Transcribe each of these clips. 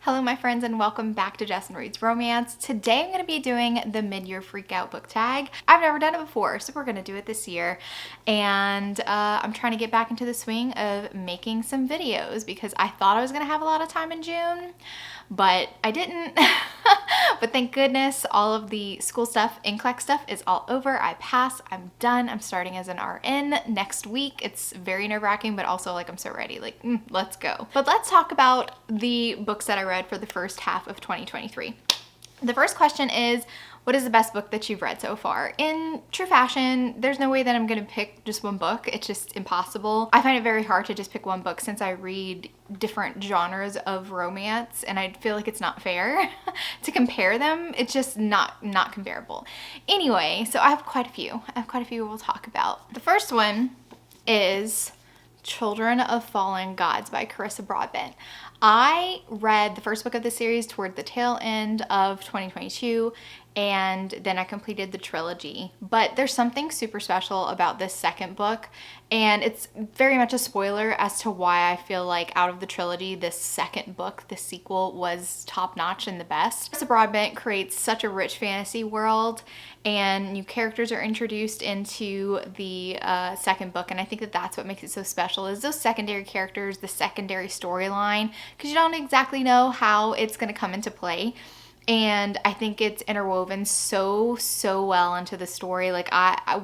Hello my friends and welcome back to Jess and Reads Romance. Today I'm going to be doing the mid-year Freakout book tag. I've never done it before, so we're going to do it this year. And I'm trying to get back into the swing of making some videos because I thought I was going to have a lot of time in June, but I didn't. But thank goodness all of the school stuff, NCLEX stuff is all over. I passed, I'm done. I'm starting as an RN next week. It's very nerve-wracking, but also like I'm so ready, like let's go. But let's talk about the books that I read for the first half of 2023. The first question is, what is the best book that you've read so far? In true fashion, there's no way that I'm gonna pick just one book. It's just impossible. I find it very hard to just pick one book since I read different genres of romance and I feel like it's not fair to compare them. It's just not comparable. Anyway, so I have quite a few. We'll talk about. The first one is Children of Fallen Gods by Carissa Broadbent. I read the first book of the series toward the tail end of 2022 and then I completed the trilogy. But there's something super special about this second book, and it's very much a spoiler as to why I feel like out of the trilogy, this second book, the sequel, was top-notch and the best. Carissa Broadbent creates such a rich fantasy world, and new characters are introduced into the second book, and I think that that's what makes it so special, is those secondary characters, the secondary storyline, because you don't exactly know how it's going to come into play. And I think it's interwoven so well into the story. Like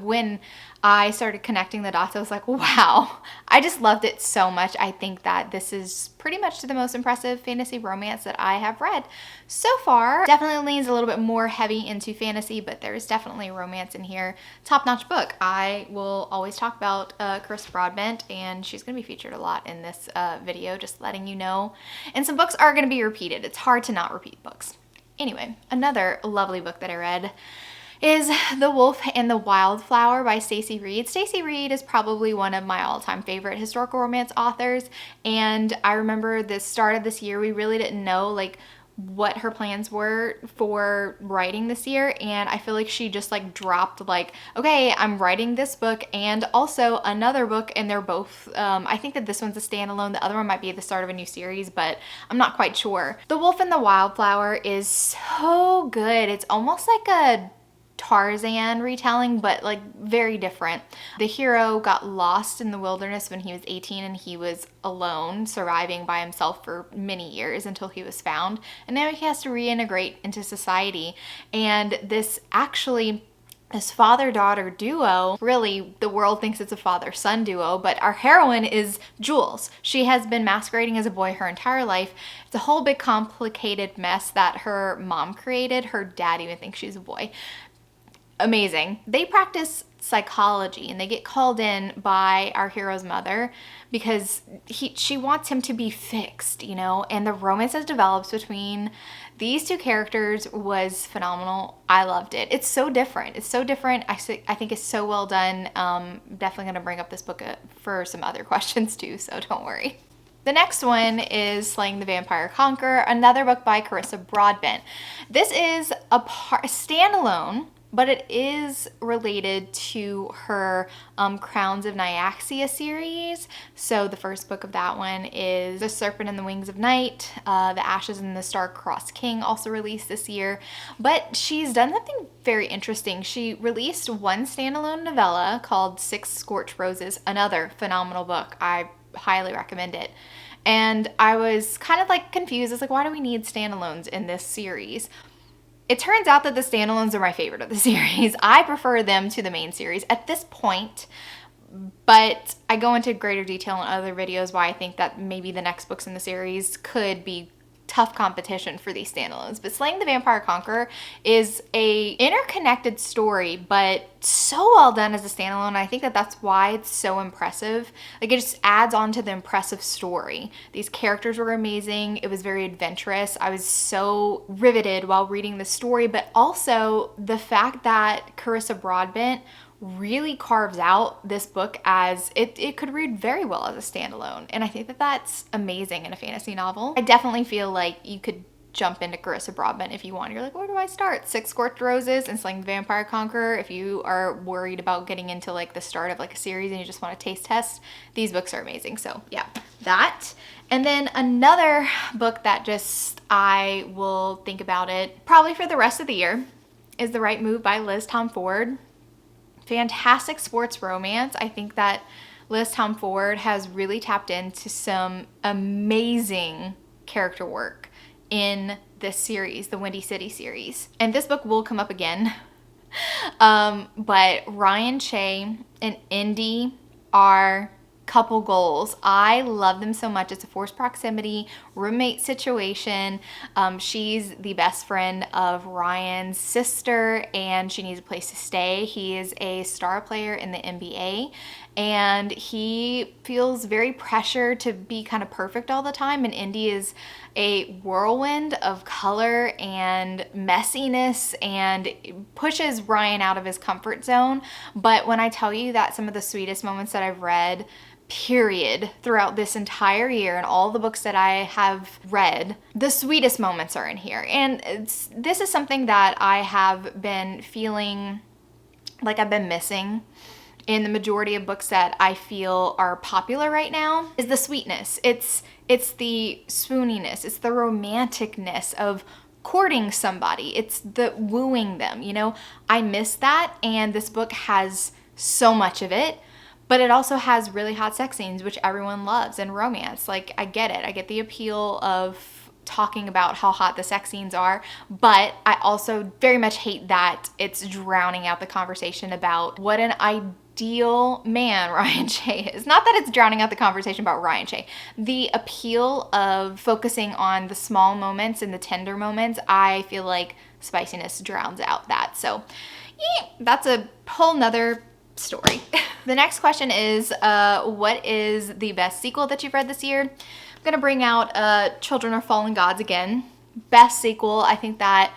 when I started connecting the dots, I was like, wow, I just loved it so much. I think that this is pretty much the most impressive fantasy romance that I have read so far. Definitely leans a little bit more heavy into fantasy, but there's definitely romance in here. Top-notch book. I will always talk about Carissa Broadbent, and she's going to be featured a lot in this video, just letting you know. And some books are going to be repeated. It's hard to not repeat books. Anyway, another lovely book that I read is The Wolf and the Wildflower by Stacey Reid. Stacey Reid is probably one of my all-time favorite historical romance authors, and I remember the start of this year, we really didn't know like what her plans were for writing this year, and I feel like she just like dropped like, okay, I'm writing this book and also another book, and they're both I think that this one's a standalone, the other one might be the start of a new series, but I'm not quite sure. The Wolf and the Wildflower is so good. It's almost like a Tarzan retelling, but like very different. The hero got lost in the wilderness when he was 18 and he was alone, surviving by himself for many years until he was found, and now he has to reintegrate into society. And this father-daughter duo, really the world thinks it's a father-son duo, but our heroine is Jules. She has been masquerading as a boy her entire life. It's a whole big complicated mess that her mom created. Her dad even thinks she's a boy. Amazing. They practice psychology and they get called in by our hero's mother because she wants him to be fixed, you know, and the romance that develops between these two characters was phenomenal. I loved it. It's so different. It's so different. I think it's so well done. Definitely going to bring up this book for some other questions too, so don't worry. The next one is Slaying the Vampire Conqueror, another book by Carissa Broadbent. This is a standalone, but it is related to her Crowns of Nyaxia series. So the first book of that one is The Serpent and the Wings of Night. The Ashes and the Star-Crossed King also released this year. But she's done something very interesting. She released one standalone novella called Six Scorched Roses, another phenomenal book. I highly recommend it. And I was kind of like confused. I was like, why do we need standalones in this series? It turns out that the standalones are my favorite of the series. I prefer them to the main series at this point, but I go into greater detail in other videos why I think that maybe the next books in the series could be tough competition for these standalones. But Slaying the Vampire Conqueror is a interconnected story, but so well done as a standalone. I think that that's why it's so impressive. Like, it just adds on to the impressive story. These characters were amazing. It was very adventurous. I was so riveted while reading the story, but also the fact that Carissa Broadbent really carves out this book as it could read very well as a standalone, and I think that that's amazing in a fantasy novel. I definitely feel like you could jump into Carissa Broadbent if you want. You're like, where do I start? Six Scorched Roses and Slaying the Vampire Conqueror. If you are worried about getting into like the start of like a series and you just want to taste test, these books are amazing. So yeah, that. And then another book that just I will think about it probably for the rest of the year is The Right Move by Liz Tom Ford. Fantastic sports romance. I think that Liz Tom Ford has really tapped into some amazing character work in this series, the Windy City series. And this book will come up again. But Ryan Shea and Indy are couple goals. I love them so much. It's a forced proximity roommate situation. She's the best friend of Ryan's sister and she needs a place to stay. He is a star player in the NBA and he feels very pressured to be kind of perfect all the time, and Indy is a whirlwind of color and messiness and pushes Ryan out of his comfort zone. But when I tell you that some of the sweetest moments that I've read period throughout this entire year and all the books that I have read, the sweetest moments are in here. And this is something that I have been feeling like I've been missing in the majority of books that I feel are popular right now, is the sweetness. It's the swooniness, it's the romanticness of courting somebody, it's the wooing them, you know? I miss that, and this book has so much of it. But it also has really hot sex scenes, which everyone loves, and romance. Like, I get it. I get the appeal of talking about how hot the sex scenes are, but I also very much hate that it's drowning out the conversation about what an ideal man Ryan Shea is. Not that it's drowning out the conversation about Ryan Shea. The appeal of focusing on the small moments and the tender moments, I feel like spiciness drowns out that. So, yeah, that's a whole nother story. The next question is, what is the best sequel that you've read this year? I'm gonna bring out Children Are Fallen Gods again. Best sequel. I think that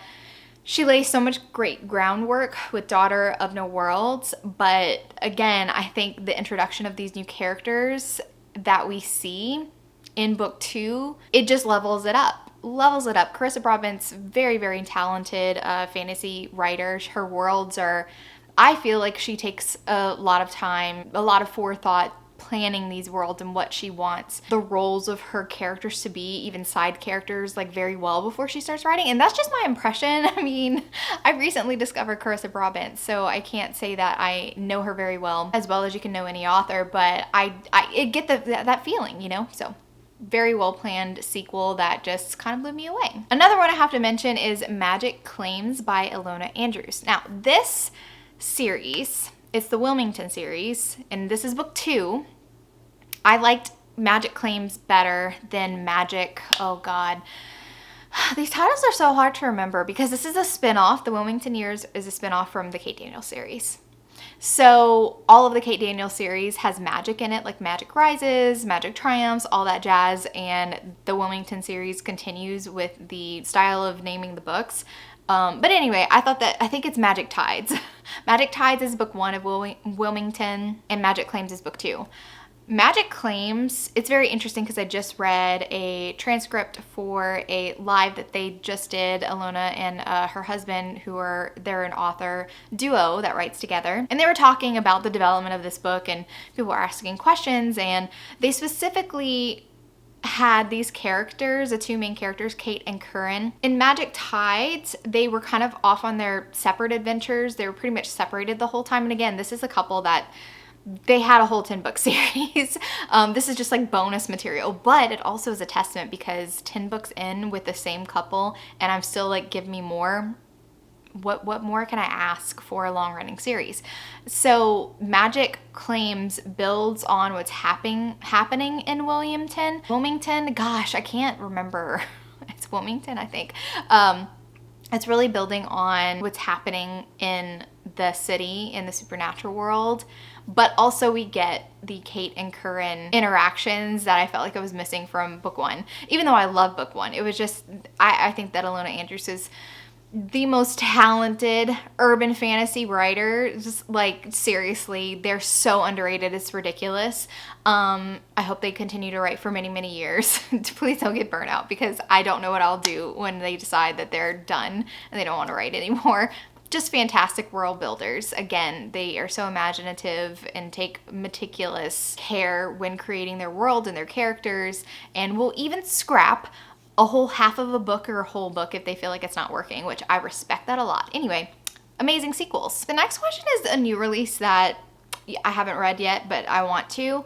she lays so much great groundwork with Daughter of No Worlds, but again, I think the introduction of these new characters that we see in book 2, it just levels it up. Carissa Broadbent's very, very talented fantasy writer. Her worlds are, I feel like she takes a lot of time, a lot of forethought planning these worlds and what she wants the roles of her characters to be, even side characters, like very well before she starts writing. And that's just my impression. I mean, I recently discovered Carissa Broadbent, so I can't say that I know her very well as you can know any author, but I get that feeling, you know? So very well planned sequel that just kind of blew me away. Another one I have to mention is Magic Claims by Ilona Andrews. Now, this series, it's the Wilmington series, and this is book 2. I liked Magic Claims better than Magic, oh god. These titles are so hard to remember because this is a spin-off. The Wilmington Years is a spin-off from the Kate Daniels series. So all of the Kate Daniels series has magic in it, like Magic Rises, Magic Triumphs, all that jazz, and the Wilmington series continues with the style of naming the books. But anyway, I think it's Magic Tides. Magic Tides is book 1 of Wilmington, and Magic Claims is book 2. Magic Claims, it's very interesting because I just read a transcript for a live that they just did, Ilona and her husband, they're an author duo that writes together. And they were talking about the development of this book, and people were asking questions, and they specifically had these characters, the two main characters, Kate and Curran. In Magic Tides, they were kind of off on their separate adventures. They were pretty much separated the whole time. And again, this is a couple that they had a whole 10-book series. This is just like bonus material, but it also is a testament because 10 books in with the same couple and I'm still like, give me more. What more can I ask for a long-running series? So Magic Claims builds on what's happening in Wilmington, gosh, I can't remember. It's Wilmington, I think. It's really building on what's happening in the city, in the supernatural world, but also we get the Kate and Curran interactions that I felt like I was missing from book 1. Even though I love book 1, it was just, I think that Ilona Andrews is the most talented urban fantasy writer. Just like, seriously, they're so underrated, it's ridiculous. I hope they continue to write for many, many years. Please don't get burnt out, because I don't know what I'll do when they decide that they're done and they don't want to write anymore. Just fantastic world builders. Again, they are so imaginative and take meticulous care when creating their world and their characters, and will even scrap a whole half of a book or a whole book if they feel like it's not working, which I respect that a lot. Anyway, amazing sequels. The next question is a new release that I haven't read yet, but I want to.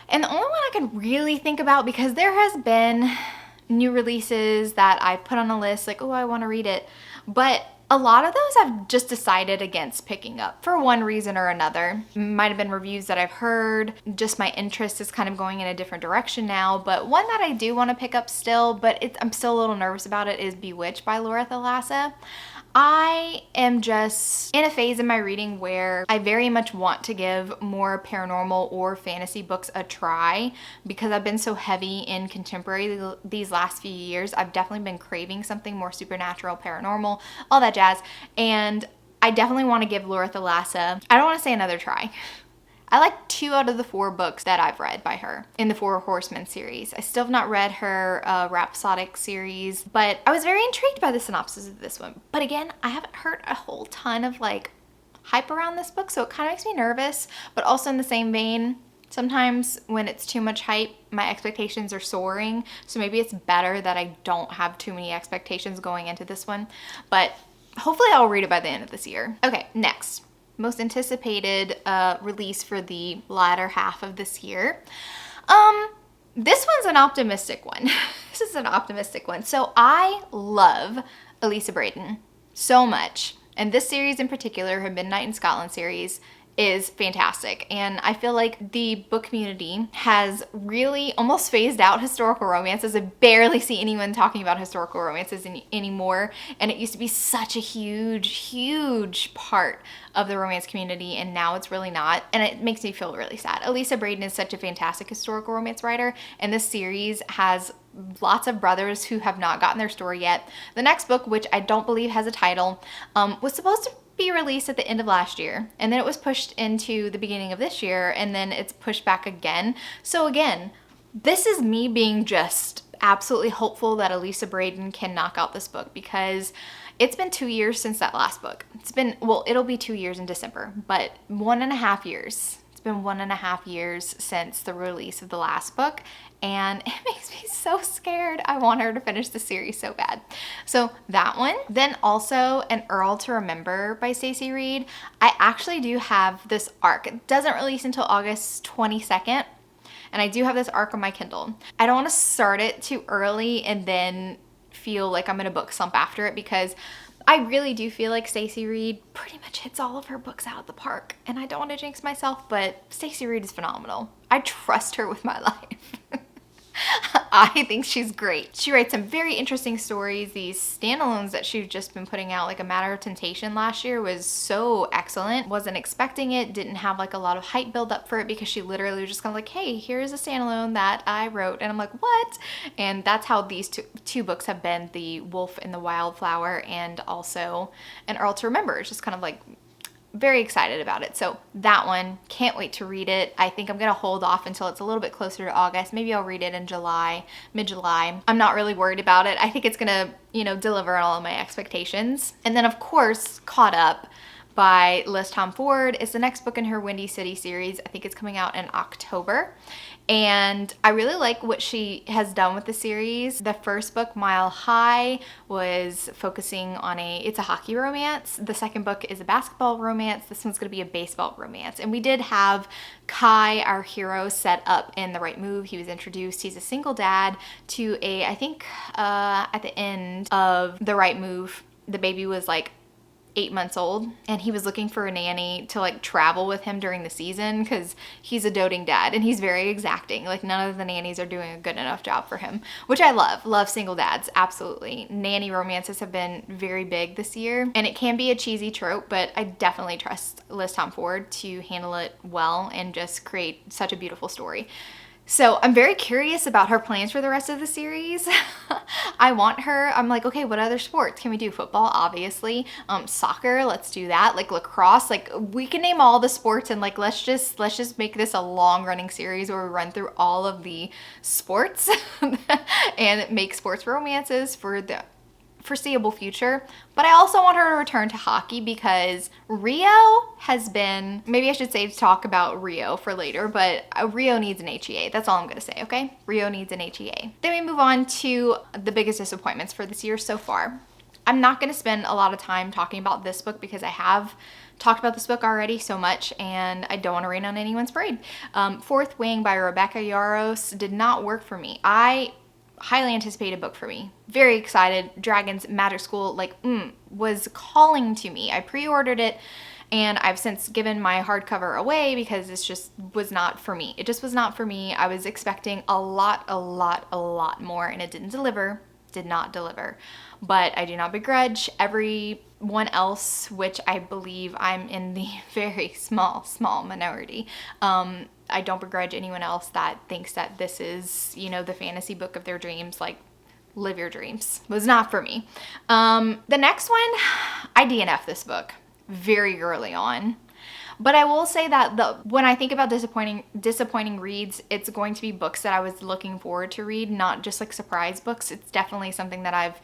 And the only one I can really think about, because there has been new releases that I put on a list, like, oh, I want to read it. But a lot of those I've just decided against picking up for one reason or another. Might have been reviews that I've heard, just my interest is kind of going in a different direction now. But one that I do want to pick up still, but I'm still a little nervous about it, is Bewitched by Laura Thalassa. I am just in a phase in my reading where I very much want to give more paranormal or fantasy books a try, because I've been so heavy in contemporary these last few years. I've definitely been craving something more supernatural, paranormal, all that jazz. And I definitely want to give Laura Thalassa, I don't want to say another try. I like 2 out of the 4 books that I've read by her in the Four Horsemen series. I still have not read her Rhapsodic series, but I was very intrigued by the synopsis of this one. But again, I haven't heard a whole ton of like hype around this book, so it kind of makes me nervous. But also in the same vein, sometimes when it's too much hype, my expectations are soaring. So maybe it's better that I don't have too many expectations going into this one. But hopefully I'll read it by the end of this year. Okay, next. Most anticipated release for the latter half of this year. This one's an optimistic one. This is an optimistic one. So I love Elisa Braden so much. And this series in particular, her Midnight in Scotland series, is fantastic. And I feel like the book community has really almost phased out historical romances. I barely see anyone talking about historical romances anymore. And it used to be such a huge part of the romance community, and now it's really not. And it makes me feel really sad. Elisa Braden is such a fantastic historical romance writer, and this series has lots of brothers who have not gotten their story yet. The next book, which I don't believe has a title, was supposed to be released at the end of last year, and then it was pushed into the beginning of this year, and then it's pushed back again. So again, this is me being just absolutely hopeful that Elisa Braden can knock out this book, because it's been 2 years since that last book. It's been, well, it'll be 2 years in December, but 1.5 years. It's been 1.5 years since the release of the last book, and it makes me so scared. I want her to finish the series so bad. So that one. Then also An Earl to Remember by Stacey Reed. I actually do have this arc. It doesn't release until August 22nd. And I do have this arc on my Kindle. I don't want to start it too early and then feel like I'm in a book slump after it, because I really do feel like Stacey Reed pretty much hits all of her books out of the park. And I don't want to jinx myself, but Stacey Reed is phenomenal. I trust her with my life. I think she's great. She writes some very interesting stories. These standalones that she's just been putting out, like A Matter of Temptation last year, was so excellent. Wasn't expecting it, didn't have like a lot of hype build up for it, because she literally was just kind of like, hey, here's a standalone that I wrote. And I'm like, what? And that's how these two books have been, The Wolf and the Wildflower and also An Earl to Remember. It's just kind of like very excited about it. So that one, can't wait to read it. I think I'm gonna hold off until it's a little bit closer to August. Maybe I'll read it in July, mid-July. I'm not really worried about it. I think it's gonna, deliver on all of my expectations. And then of course, Caught Up by Liz Tom Ford is the next book in her Windy City series. I think it's coming out in October. And I really like what she has done with the series. The first book, Mile High, was focusing on it's a hockey romance. The second book is a basketball romance. This one's gonna be a baseball romance. And we did have Kai, our hero, set up in The Right Move. He was introduced. He's a single dad to I think at the end of The Right Move, the baby was like 8 months old, and he was looking for a nanny to like travel with him during the season, because he's a doting dad and he's very exacting. Like, none of the nannies are doing a good enough job for him, which I love single dads, absolutely. Nanny romances have been very big this year, and it can be a cheesy trope, but I definitely trust Liz Tom Ford to handle it well and just create such a beautiful story. So I'm very curious about her plans for the rest of the series. I want her, I'm like, okay, what other sports can we do? Football, obviously. Soccer, let's do that. Like lacrosse, like we can name all the sports, and like let's just make this a long running series where we run through all of the sports and make sports romances for the foreseeable future. But I also want her to return to hockey because Rio has been, maybe I should save talk about Rio for later, but Rio needs an HEA. That's all I'm gonna say, okay? Rio needs an HEA. Then we move on to the biggest disappointments for this year so far. I'm not gonna spend a lot of time talking about this book because I have talked about this book already so much and I don't want to rain on anyone's parade. Fourth Wing by Rebecca Yarros did not work for me. I highly anticipated book for me. Very excited. Dragons Magic School was calling to me. I pre-ordered it and I've since given my hardcover away because this just was not for me. It just was not for me. I was expecting a lot more and it didn't deliver. Did not deliver. But I do not begrudge everyone else, which I believe I'm in the very small minority. I don't begrudge anyone else that thinks that this is, you know, the fantasy book of their dreams. Like, live your dreams. It was not for me. The next one, I DNF this book very early on. But I will say that when I think about disappointing reads, it's going to be books that I was looking forward to read, not just like surprise books. It's definitely something that I've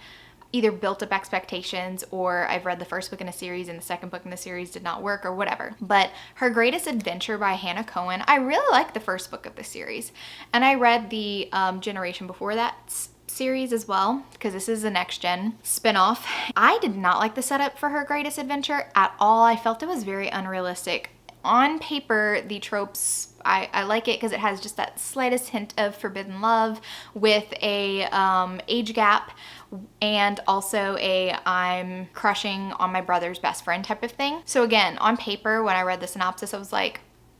either built up expectations or I've read the first book in a series and the second book in the series did not work or whatever. But Her Greatest Adventure by Hannah Cohen, I really liked the first book of the series. And I read the generation before that series as well, because this is the next gen spinoff. I did not like the setup for Her Greatest Adventure at all. I felt it was very unrealistic. On paper, the tropes, I like it because it has just that slightest hint of forbidden love with a age gap and also a I'm crushing on my brother's best friend type of thing. So again, on paper, when I read the synopsis, I was like,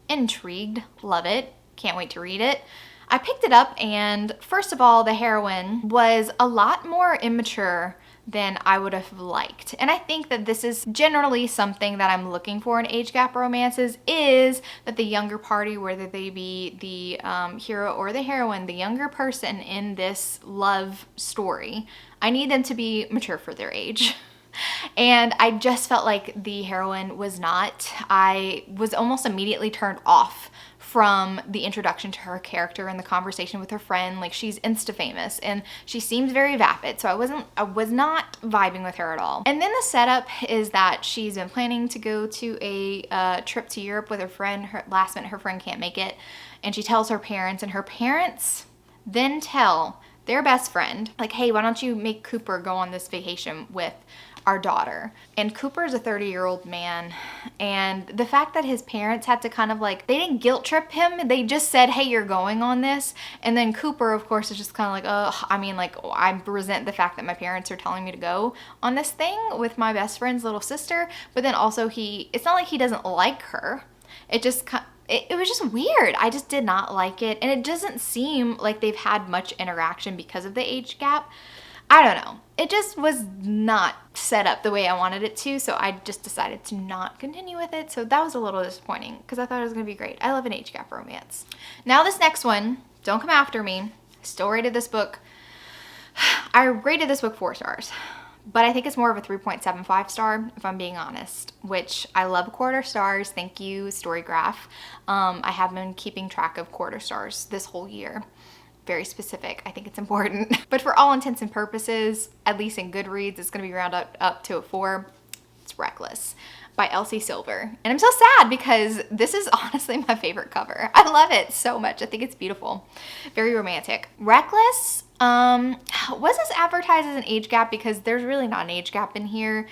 intrigued, love it, can't wait to read it. I picked it up and first of all, the heroine was a lot more immature than I would have liked. And I think that this is generally something that I'm looking for in age gap romances, is that the younger party, whether they be the hero or the heroine, the younger person in this love story, I need them to be mature for their age. And I just felt like the heroine was not. I was almost immediately turned off from the introduction to her character and the conversation with her friend. Like, she's insta famous and she seems very vapid, so I was not vibing with her at all. And then the setup is that she's been planning to go to a trip to Europe with her friend. Last minute her friend can't make it and she tells her parents, and her parents then tell their best friend, like, hey, why don't you make Cooper go on this vacation with our daughter? And Cooper's a 30-year-old man, and the fact that his parents had to kind of like, they didn't guilt trip him, they just said, hey, you're going on this. And then Cooper, of course, is just kind of like, oh, I mean, like, I resent the fact that my parents are telling me to go on this thing with my best friend's little sister. But then also it's not like he doesn't like her. It just it was just weird. I just did not like it. And it doesn't seem like they've had much interaction because of the age gap. I don't know. It just was not set up the way I wanted it to, so I just decided to not continue with it. So that was a little disappointing because I thought it was going to be great. I love an age gap romance. Now this next one, don't come after me. I still rated this book. I rated this book 4 stars, but I think it's more of a 3.75 star if I'm being honest, which I love quarter stars. Thank you, Storygraph. I have been keeping track of quarter stars this whole year. Very specific. I think it's important. But for all intents and purposes, at least in Goodreads, it's going to be rounded up to a 4. It's Reckless by Elsie Silver. And I'm so sad because this is honestly my favorite cover. I love it so much. I think it's beautiful. Very romantic. Reckless, was this advertised as an age gap? Because there's really not an age gap in here.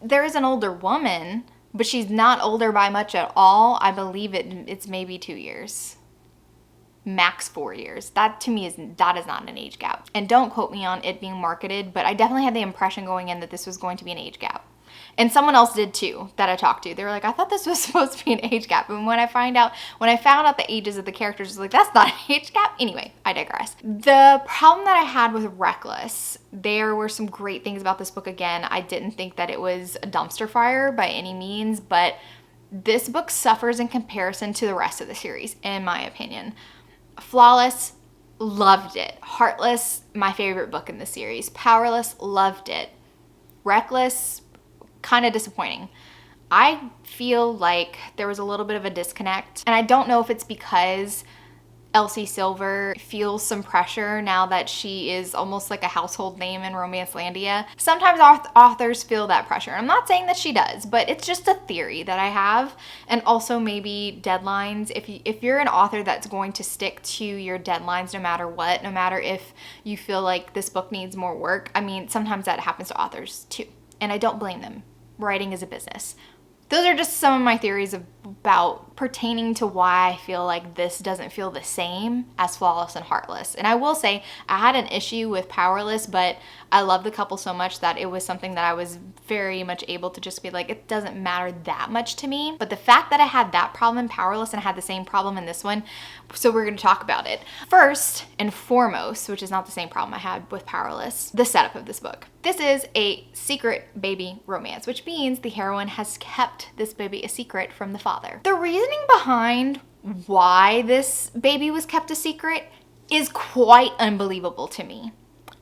There is an older woman, but she's not older by much at all. I believe it's maybe 2 years. Max 4 years. That to me is not an age gap. And don't quote me on it being marketed, but I definitely had the impression going in that this was going to be an age gap. And someone else did too that I talked to. They were like, I thought this was supposed to be an age gap. And when I found out the ages of the characters, I was like, that's not an age gap. Anyway, I digress. The problem that I had with Reckless, there were some great things about this book. Again, I didn't think that it was a dumpster fire by any means, but this book suffers in comparison to the rest of the series, in my opinion. Flawless, loved it. Heartless, my favorite book in the series. Powerless, loved it. Reckless, kind of disappointing. I feel like there was a little bit of a disconnect, and I don't know if it's because Elsie Silver feels some pressure now that she is almost like a household name in Romancelandia. Sometimes authors feel that pressure. I'm not saying that she does, but it's just a theory that I have. And also maybe deadlines. If you're an author that's going to stick to your deadlines no matter what, no matter if you feel like this book needs more work, I mean, sometimes that happens to authors too. And I don't blame them. Writing is a business. Those are just some of my theories about pertaining to why I feel like this doesn't feel the same as Flawless and Heartless. And I will say I had an issue with Powerless, but I love the couple so much that it was something that I was very much able to just be like, it doesn't matter that much to me. But the fact that I had that problem in Powerless and I had the same problem in this one, so we're going to talk about it. First and foremost, which is not the same problem I had with Powerless, the setup of this book. This is a secret baby romance, which means the heroine has kept this baby a secret from the father. The reasoning behind why this baby was kept a secret is quite unbelievable to me.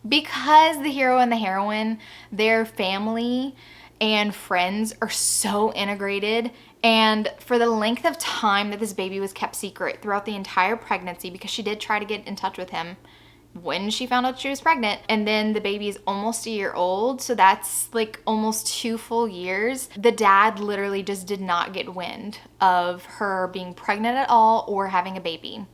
Because the hero and the heroine, their family and friends are so integrated, and for the length of time that this baby was kept secret throughout the entire pregnancy, because she did try to get in touch with him when she found out she was pregnant, and then the baby is almost a year old, so that's like almost 2 full years. The dad literally just did not get wind of her being pregnant at all or having a baby,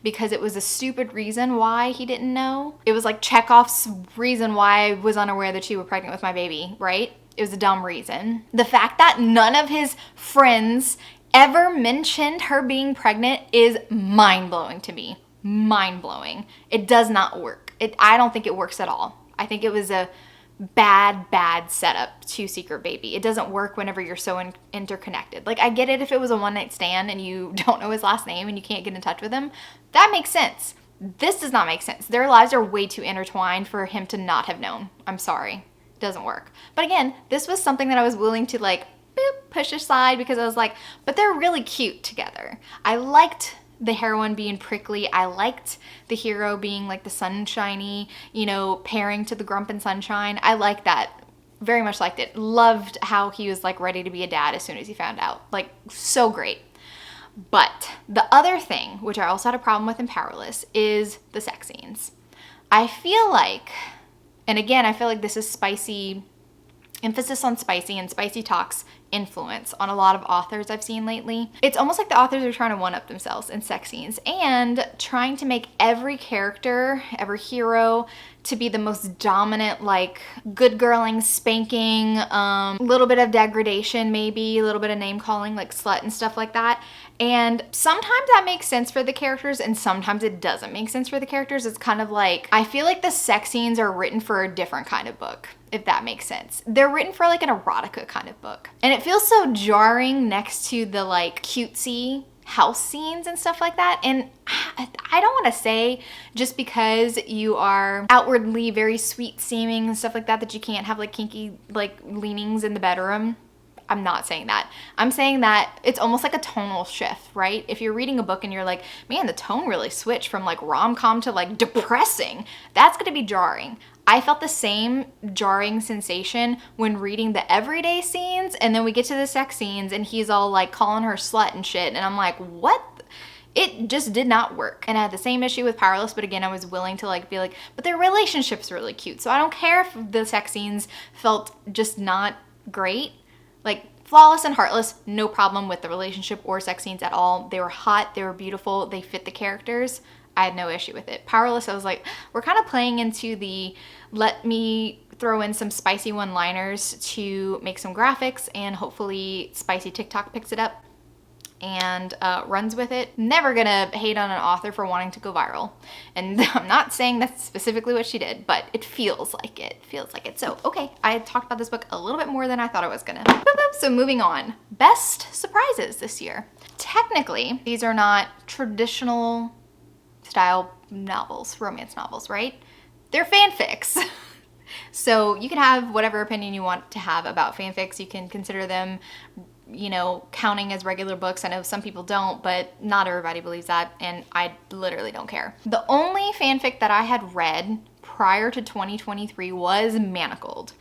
because it was a stupid reason why he didn't know. It was like Chekhov's reason why I was unaware that you were pregnant with my baby, right? It was a dumb reason. The fact that none of his friends ever mentioned her being pregnant is mind-blowing to me. Mind-blowing. It does not work. I don't think it works at all. I think it was a bad setup to Secret Baby. It doesn't work whenever you're so interconnected. Like, I get it if it was a one-night stand and you don't know his last name and you can't get in touch with him. That makes sense. This does not make sense. Their lives are way too intertwined for him to not have known. I'm sorry. It doesn't work. But again, this was something that I was willing to like push aside because I was like, but they're really cute together. I liked the heroine being prickly. I liked the hero being like the sunshiny, pairing to the Grump and Sunshine. I liked that. Very much liked it. Loved how he was like ready to be a dad as soon as he found out. Like, so great. But the other thing, which I also had a problem with in Powerless, is the sex scenes. I feel like, and again, I feel like this is spicy, emphasis on spicy and spicy talks influence on a lot of authors I've seen lately. It's almost like the authors are trying to one-up themselves in sex scenes and trying to make every character, every hero, to be the most dominant, like good girling, spanking, little bit of degradation maybe, a little bit of name calling, like slut and stuff like that. And sometimes that makes sense for the characters and sometimes it doesn't make sense for the characters. It's kind of like, I feel like the sex scenes are written for a different kind of book, if that makes sense. They're written for like an erotica kind of book. And it feels so jarring next to the like cutesy house scenes and stuff like that. And I don't want to say just because you are outwardly very sweet seeming and stuff like that that you can't have like kinky like leanings in the bedroom. I'm not saying that. I'm saying that it's almost like a tonal shift, right? If you're reading a book and you're like, man, the tone really switched from like rom-com to like depressing, that's going to be jarring. I felt the same jarring sensation when reading the everyday scenes, and then we get to the sex scenes and he's all like calling her slut and shit, and I'm like, what? It just did not work. And I had the same issue with Powerless, but again, I was willing to like be like, but their relationship's really cute, so I don't care if the sex scenes felt just not great. Like, Flawless and Heartless, no problem with the relationship or sex scenes at all. They were hot, they were beautiful, they fit the characters. I had no issue with it. Powerless, I was like, we're kind of playing into the let me throw in some spicy one-liners to make some graphics, and hopefully spicy TikTok picks it up and runs with it. Never gonna hate on an author for wanting to go viral. And I'm not saying that's specifically what she did, but it feels like it. Feels like it. So, okay, I talked about this book a little bit more than I thought I was gonna. So moving on. Best surprises this year. Technically, these are not traditional style novels, romance novels, right? They're fanfics. So you can have whatever opinion you want to have about fanfics. You can consider them you know, counting as regular books. I know some people don't, but not everybody believes that, and I literally don't care. The only fanfic that I had read prior to 2023 was Manacled.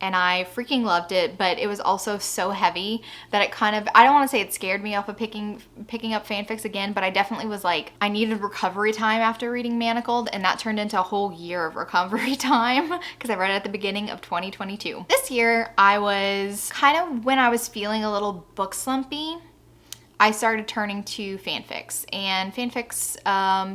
And I freaking loved it, but it was also so heavy that it kind of, I don't want to say it scared me off of picking up fanfics again, but I definitely was like, I needed recovery time after reading Manacled, and that turned into a whole year of recovery time because I read it at the beginning of 2022. This year, I was kind of, when I was feeling a little book slumpy, I started turning to fanfics, and fanfics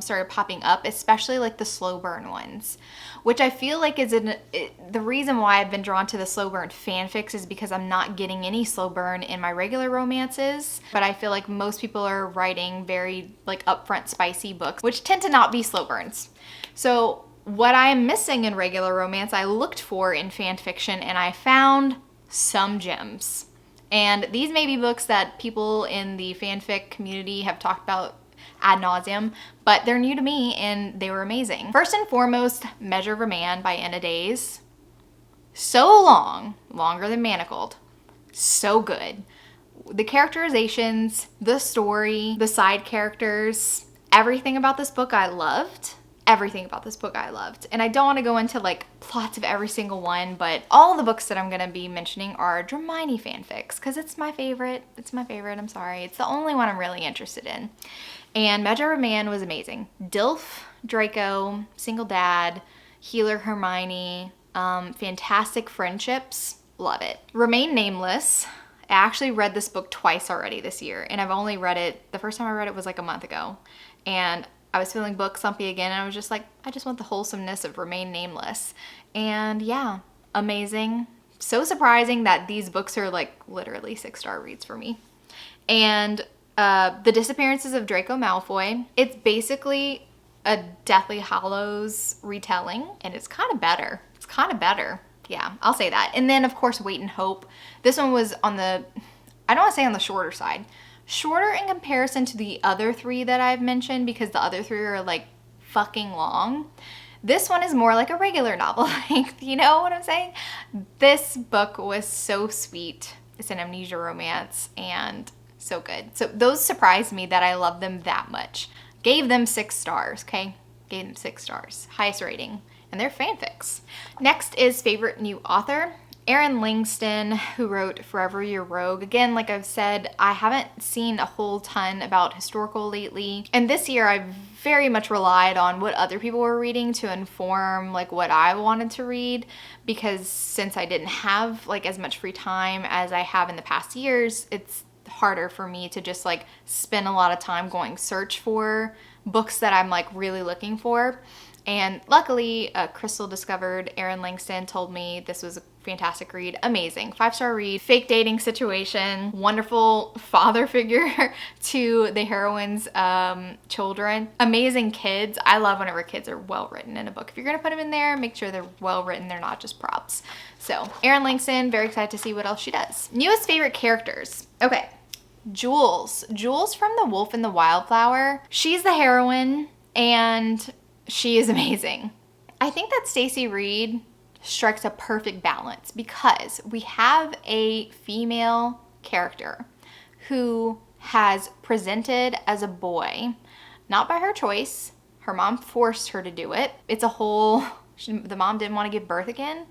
started popping up, especially like the slow burn ones, which I feel like is the reason why I've been drawn to the slow burn fanfics is because I'm not getting any slow burn in my regular romances, but I feel like most people are writing very like upfront spicy books, which tend to not be slow burns. So what I am missing in regular romance, I looked for in fan fiction, and I found some gems. And these may be books that people in the fanfic community have talked about ad nauseum, but they're new to me and they were amazing. First and foremost, Measure of a Man by Anna Days. So long, longer than Manacled. So good. The characterizations, the story, the side characters, everything about this book I loved. Everything about this book I loved. And I don't want to go into like plots of every single one, but all the books that I'm going to be mentioning are Dramini fanfics because it's my favorite. It's my favorite. I'm sorry. It's the only one I'm really interested in. And Measure of a Man was amazing. Dilf, Draco, single dad, healer Hermione, fantastic friendships. Love it. Remain Nameless. I actually read this book twice already this year, and I've only read it, the first time I read it was like a month ago. And I was feeling book slumpy again, and I was just like, I just want the wholesomeness of Remain Nameless. And yeah, amazing. So surprising that these books are like literally 6-star reads for me. And The Disappearances of Draco Malfoy. It's basically a Deathly Hallows retelling, and it's kind of better. It's kind of better. Yeah, I'll say that. And then of course, Wait and Hope. This one was on the, I don't want to say on the shorter side. Shorter in comparison to the other 3 that I've mentioned, because the other 3 are like fucking long. This one is more like a regular novel length, you know what I'm saying? This book was so sweet. It's an amnesia romance and so good. So those surprised me that I love them that much. Gave them 6 stars, okay? Gave them 6 stars, highest rating, and they're fanfics. Next is favorite new author. Erin Langston, who wrote Forever Your Rogue. Again, like I've said, I haven't seen a whole ton about historical lately. And this year I very much relied on what other people were reading to inform like what I wanted to read, because since I didn't have like as much free time as I have in the past years, it's harder for me to just like spend a lot of time going search for books that I'm like really looking for. And luckily, Crystal discovered Erin Langston, told me this was a fantastic read. Amazing. 5-star read. Fake dating situation. Wonderful father figure to the heroine's children. Amazing kids. I love whenever kids are well written in a book. If you're going to put them in there, make sure they're well written. They're not just props. So Erin Langston, very excited to see what else she does. Newest favorite characters. Okay. Jules. Jules from The Wolf and the Wildflower. She's the heroine, and she is amazing. I think that Stacey Reid strikes a perfect balance because we have a female character who has presented as a boy, not by her choice. Her mom forced her to do it. It's a whole, the mom didn't want to give birth again,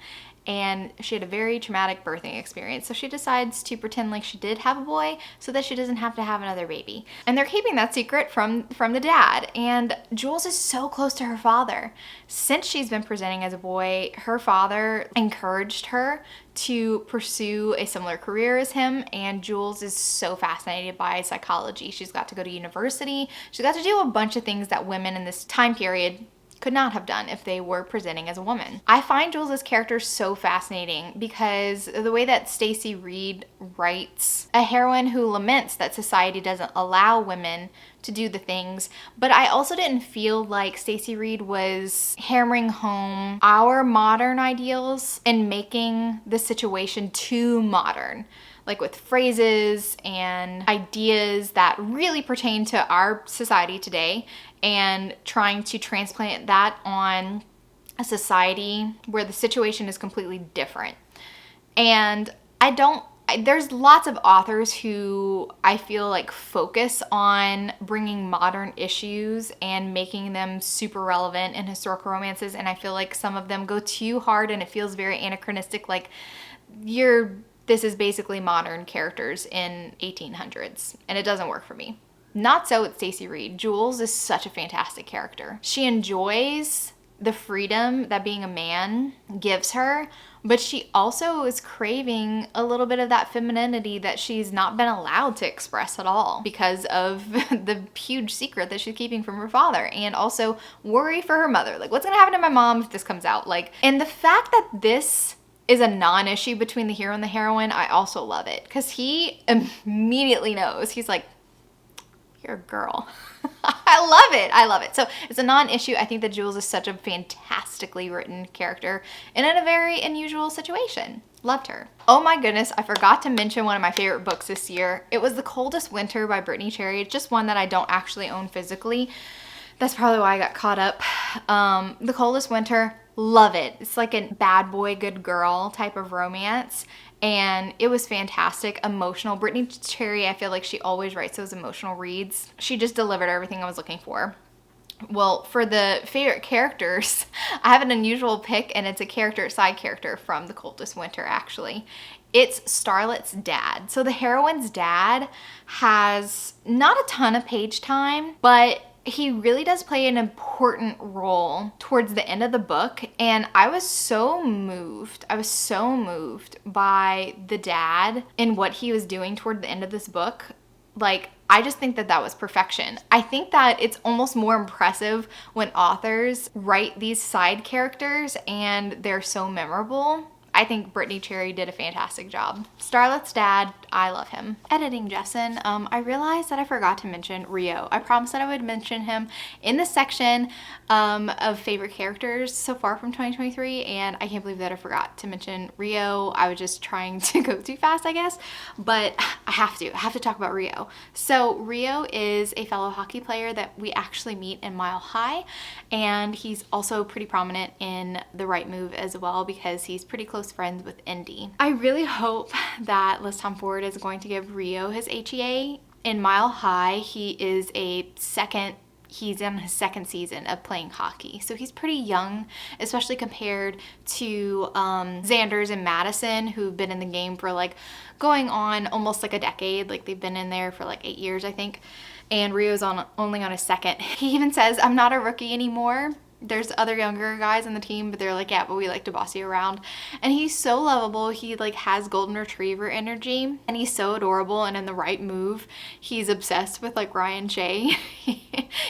and she had a very traumatic birthing experience. So she decides to pretend like she did have a boy so that she doesn't have to have another baby. And they're keeping that secret from the dad. And Jules is so close to her father. Since she's been presenting as a boy, her father encouraged her to pursue a similar career as him, and Jules is so fascinated by psychology. She's got to go to university. She's got to do a bunch of things that women in this time period could not have done if they were presenting as a woman. I find Jules' character so fascinating because the way that Stacey Reid writes a heroine who laments that society doesn't allow women to do the things, but I also didn't feel like Stacey Reid was hammering home our modern ideals and making the situation too modern, like with phrases and ideas that really pertain to our society today, and trying to transplant that on a society where the situation is completely different. And there's lots of authors who I feel like focus on bringing modern issues and making them super relevant in historical romances, and I feel like some of them go too hard and it feels very anachronistic, like this is basically modern characters in 1800s, and it doesn't work for me. Not so with Stacey Reid. Jules is such a fantastic character. She enjoys the freedom that being a man gives her, but she also is craving a little bit of that femininity that she's not been allowed to express at all because of the huge secret that she's keeping from her father, and also worry for her mother. Like, what's gonna happen to my mom if this comes out? Like, and the fact that this is a non-issue between the hero and the heroine, I also love it, because he immediately knows. He's like, you're a girl. I love it. So it's a non-issue. I think that Jules is such a fantastically written character and in a very unusual situation. Loved her. Oh my goodness, I forgot to mention one of my favorite books this year. It was The Coldest Winter by Brittany Cherry. It's just one that I don't actually own physically. That's probably why I got caught up. The Coldest Winter, love it. It's like a bad boy, good girl type of romance. And it was fantastic, emotional. Brittany Cherry, I feel like she always writes those emotional reads. She just delivered everything I was looking for. Well, for the favorite characters, I have an unusual pick, and it's a side character from The Coldest Winter, actually. It's Starlet's dad. So the heroine's dad has not a ton of page time, but he really does play an important role towards the end of the book, and I was so moved. I was so moved by the dad and what he was doing toward the end of this book. Like, I just think that was perfection. I think that it's almost more impressive when authors write these side characters and they're so memorable. I think Brittany Cherry did a fantastic job. Starlet's dad, I love him. Editing Jessen, I realized that I forgot to mention Rio. I promised that I would mention him in the section of favorite characters so far from 2023, and I can't believe that I forgot to mention Rio. I was just trying to go too fast, I guess, but I have to talk about Rio. So Rio is a fellow hockey player that we actually meet in Mile High, and he's also pretty prominent in The Right Move as well, because he's pretty close friends with Indy. I really hope that Liz Tom Ford is going to give Rio his HEA. In Mile High, he's in his second season of playing hockey. So he's pretty young, especially compared to Xanders and Madison, who've been in the game for like going on almost like a decade. Like, they've been in there for like 8 years, I think. And Rio's only on his second. He even says, I'm not a rookie anymore. There's other younger guys on the team, but they're like, yeah, but we like to boss you around. And he's so lovable. He like has golden retriever energy, and he's so adorable. And in The Right Move, he's obsessed with like Ryan Shea.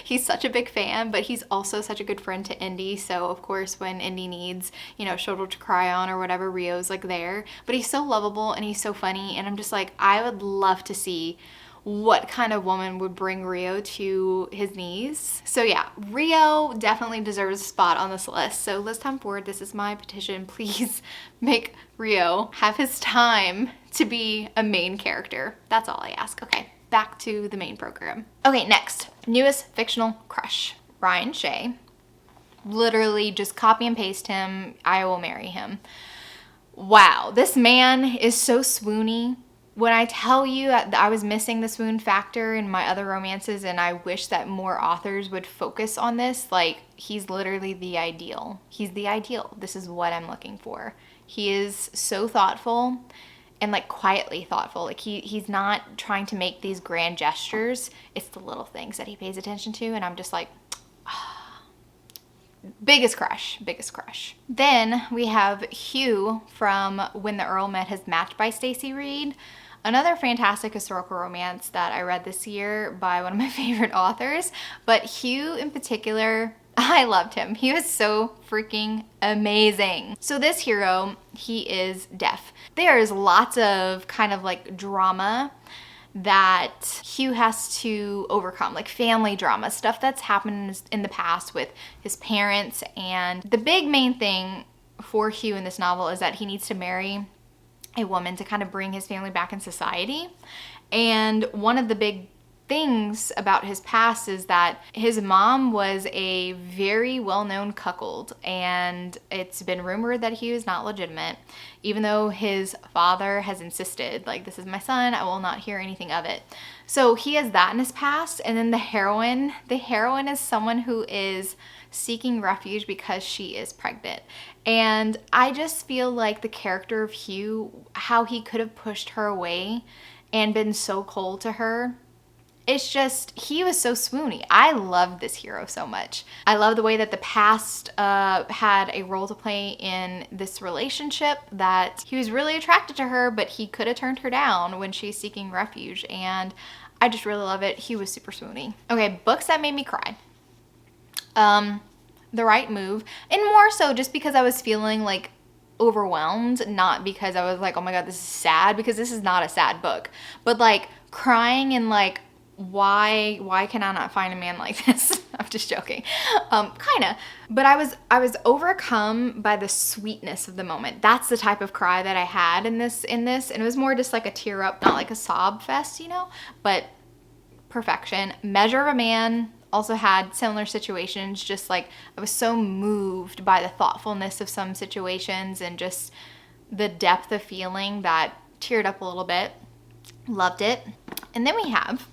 He's such a big fan, but he's also such a good friend to Indy. So of course, when Indy needs, shoulder to cry on or whatever, Rio's like there. But he's so lovable and he's so funny. And I'm just like, I would love to see what kind of woman would bring Rio to his knees. So yeah, Rio definitely deserves a spot on this list. So Liz Tom Ford, this is my petition. Please make Rio have his time to be a main character. That's all I ask. Okay, back to the main program. Okay, next, newest fictional crush, Ryan Shea. Literally just copy and paste him. I will marry him. Wow, this man is so swoony. When I tell you that I was missing the swoon factor in my other romances, and I wish that more authors would focus on this, like, he's literally the ideal. He's the ideal. This is what I'm looking for. He is so thoughtful and like quietly thoughtful. Like he's not trying to make these grand gestures. It's the little things that he pays attention to, and I'm just like, biggest crush. Then we have Hugh from When the Earl Met His Match by Stacey Reid. Another fantastic historical romance that I read this year by one of my favorite authors. But Hugh in particular, I loved him. He was so freaking amazing. So this hero, he is deaf. There is lots of kind of like drama that Hugh has to overcome, like family drama, stuff that's happened in the past with his parents. And the big main thing for Hugh in this novel is that he needs to marry a woman to kind of bring his family back in society. And one of the big things about his past is that his mom was a very well-known cuckold, and it's been rumored that he was not legitimate, even though his father has insisted, like, this is my son, I will not hear anything of it. So he has that in his past. And then the heroine is someone who is seeking refuge because she is pregnant. And I just feel like the character of Hugh, how he could have pushed her away and been so cold to her, it's just, he was so swoony. I love this hero so much. I love the way that the past had a role to play in this relationship, that he was really attracted to her, but he could have turned her down when she's seeking refuge. And I just really love it. He was super swoony. Okay, books that made me cry. The Right Move. And more so just because I was feeling like overwhelmed, not because I was like, oh my God, this is sad, because this is not a sad book. But like crying and like, why can I not find a man like this? I'm just joking. Kinda. But I was overcome by the sweetness of the moment. That's the type of cry that I had in this. And it was more just like a tear up, not like a sob fest, you know? But perfection. Measure of a Man also had similar situations. Just like, I was so moved by the thoughtfulness of some situations and just the depth of feeling that teared up a little bit. Loved it. And then we have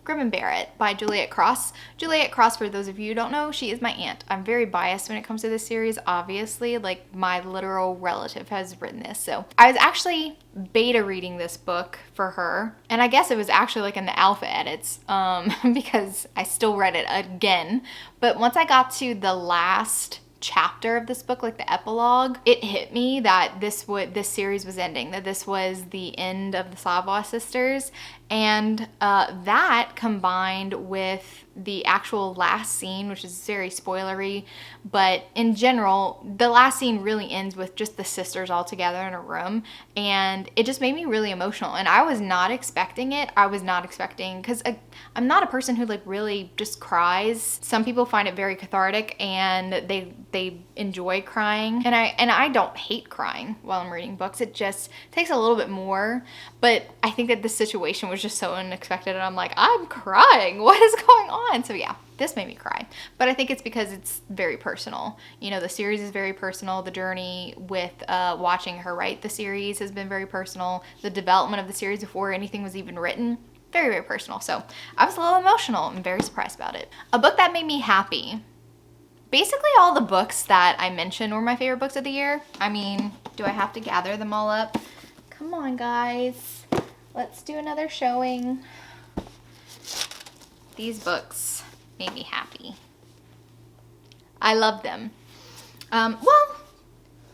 Grim and Barrett by Juliet Cross. Juliet Cross, for those of you who don't know, she is my aunt. I'm very biased when it comes to this series, obviously. Like, my literal relative has written this. So I was actually beta reading this book for her. And I guess it was actually like in the alpha edits, because I still read it again. But once I got to the last chapter of this book, like the epilogue, it hit me that this series was ending, that this was the end of the Savoy sisters. And that combined with the actual last scene, which is very spoilery, but in general, the last scene really ends with just the sisters all together in a room, and it just made me really emotional. And I was not expecting it. I was not expecting, because I'm not a person who like really just cries. Some people find it very cathartic and they enjoy crying, and I don't hate crying while I'm reading books. It just takes a little bit more. But I think that this situation was just so unexpected, and I'm like, I'm crying. What is going on? So yeah, this made me cry. But I think it's because it's very personal. You know, the series is very personal. The journey with watching her write the series has been very personal. The development of the series before anything was even written, very, very personal. So I was a little emotional and very surprised about it. A book that made me happy. Basically all the books that I mentioned were my favorite books of the year. I mean, do I have to gather them all up? Come on, guys. Let's do another showing. These books made me happy. I love them. Well,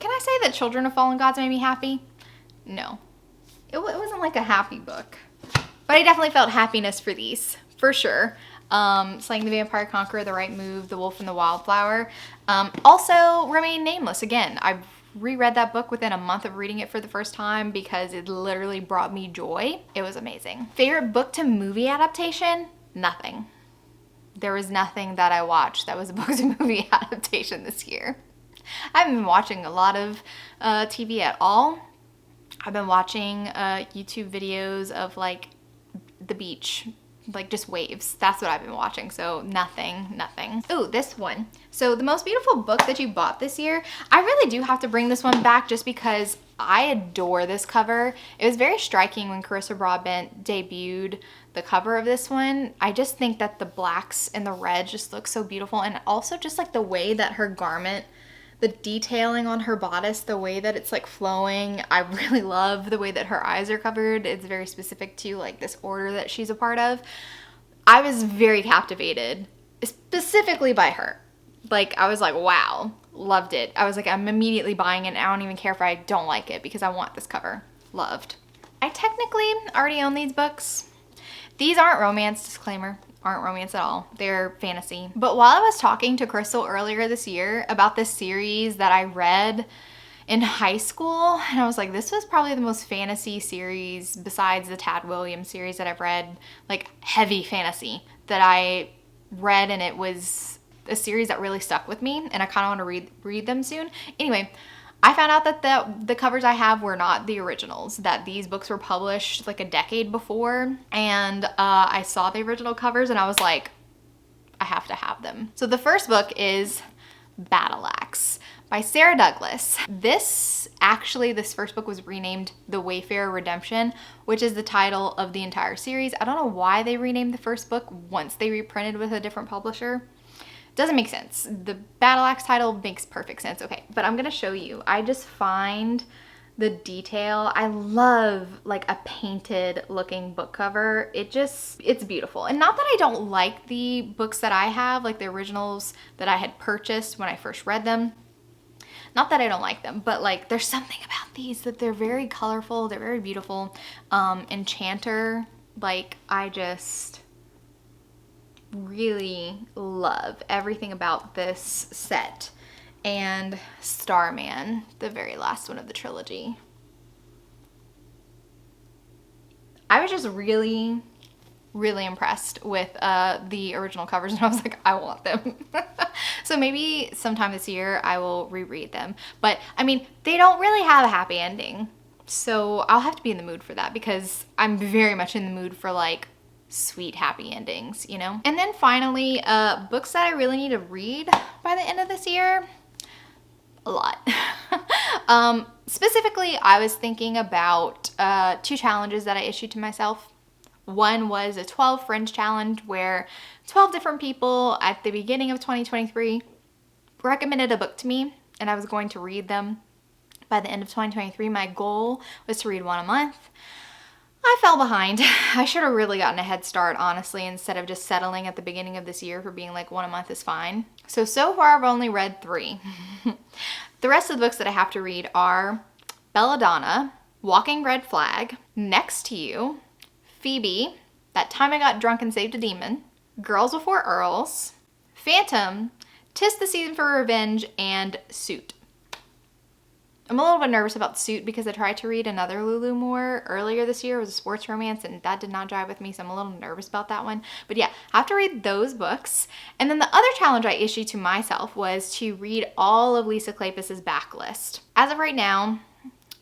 can I say that Children of Fallen Gods made me happy? No. It wasn't like a happy book. But I definitely felt happiness for these, for sure. Slaying the Vampire Conqueror, The Right Move, The Wolf and the Wildflower. Also, Remain Nameless. Again, I've reread that book within a month of reading it for the first time because it literally brought me joy. It was amazing. Favorite book to movie adaptation? Nothing. There was nothing that I watched that was a book to movie adaptation this year. I haven't been watching a lot of TV at all. I've been watching YouTube videos of like the beach, like just waves. That's what I've been watching. So nothing. Ooh, this one. So The Most Beautiful Book That You Bought This Year. I really do have to bring this one back just because I adore this cover. It was very striking when Carissa Broadbent debuted the cover of this one. I just think that the blacks and the red just look so beautiful, and also just like the way that her garment, the detailing on her bodice, the way that it's like flowing. I really love the way that her eyes are covered. It's very specific to like this order that she's a part of. I was very captivated, specifically by her. Like, I was like, wow, loved it. I was like, I'm immediately buying it. I don't even care if I don't like it because I want this cover. Loved. I technically already own these books. These aren't romance, disclaimer. Aren't romance at all. They're fantasy. But while I was talking to Crystal earlier this year about this series that I read in high school, and I was like, this was probably the most fantasy series besides the Tad Williams series that I've read, like heavy fantasy that I read, and it was a series that really stuck with me, and I kind of want to read them soon. Anyway, I found out that the covers I have were not the originals, that these books were published like a decade before. And I saw the original covers and I was like, I have to have them. So the first book is Battle Axe by Sarah Douglas. This first book was renamed The Wayfarer Redemption, which is the title of the entire series. I don't know why they renamed the first book once they reprinted with a different publisher. Doesn't make sense. The Battle Axe title makes perfect sense. Okay, but I'm gonna show you. I just find the detail. I love like a painted looking book cover. It's beautiful. And not that I don't like the books that I have, like the originals that I had purchased when I first read them. Not that I don't like them, but like there's something about these that they're very colorful, they're very beautiful. Enchanter, like I just really love everything about this set. And Starman, the very last one of the trilogy. I was just really impressed with the original covers, and I was like, I want them. So maybe sometime this year I will reread them. But I mean, they don't really have a happy ending. So I'll have to be in the mood for that because I'm very much in the mood for like sweet happy endings, you know? And then finally, books that I really need to read by the end of this year. A lot. Specifically, I was thinking about 2 challenges that I issued to myself. One was a 12 Friends challenge where 12 different people at the beginning of 2023 recommended a book to me and I was going to read them by the end of 2023. My goal was to read one a month. I fell behind. I should have really gotten a head start, honestly, instead of just settling at the beginning of this year for being like one a month is fine. So far I've only read 3. The rest of the books that I have to read are Belladonna, Walking Red Flag, Next to You, Phoebe, That Time I Got Drunk and Saved a Demon, Girls Before Earls, Phantom, 'Tis the Season for Revenge, and Suit. I'm a little bit nervous about Suit because I tried to read another Lulu Moore earlier this year. It was a sports romance and that did not jive with me, so I'm a little nervous about that one. But yeah, I have to read those books. And then the other challenge I issued to myself was to read all of Lisa Kleypas's backlist. As of right now,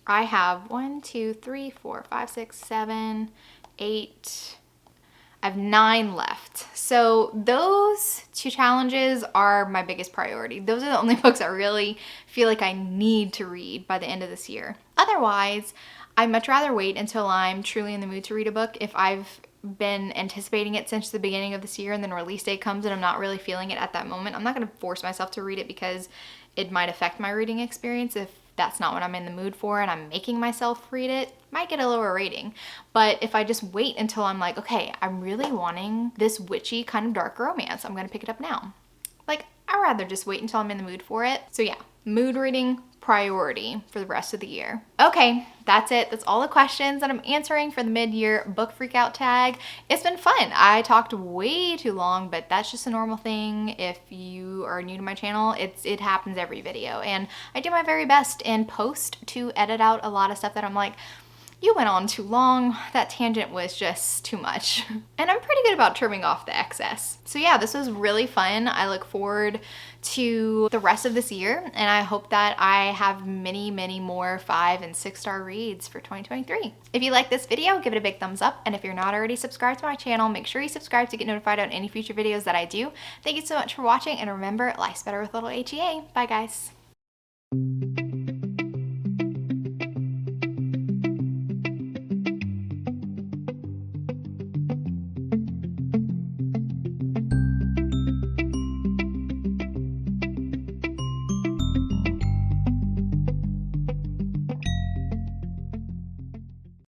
I have 1, 2, 3, 4, 5, 6, 7, 8... I have 9 left. So those 2 challenges are my biggest priority. Those are the only books I really feel like I need to read by the end of this year. Otherwise, I'd much rather wait until I'm truly in the mood to read a book. If I've been anticipating it since the beginning of this year and then release date comes and I'm not really feeling it at that moment, I'm not going to force myself to read it because it might affect my reading experience if that's not what I'm in the mood for and I'm making myself read it. Might get a lower rating. But if I just wait until I'm like, okay, I'm really wanting this witchy kind of dark romance, I'm gonna pick it up now. Like, I'd rather just wait until I'm in the mood for it. So yeah, mood reading priority for the rest of the year. Okay, that's it. That's all the questions that I'm answering for the mid-year book freakout tag. It's been fun. I talked way too long, but that's just a normal thing. If you are new to my channel, it happens every video. And I do my very best in post to edit out a lot of stuff that I'm like, you went on too long, that tangent was just too much. And I'm pretty good about trimming off the excess. So yeah, this was really fun. I look forward to the rest of this year and I hope that I have many, many more 5 and 6-star reads for 2023. If you like this video, give it a big thumbs up. And if you're not already subscribed to my channel, make sure you subscribe to get notified on any future videos that I do. Thank you so much for watching and remember, life's better with a little HEA. Bye guys.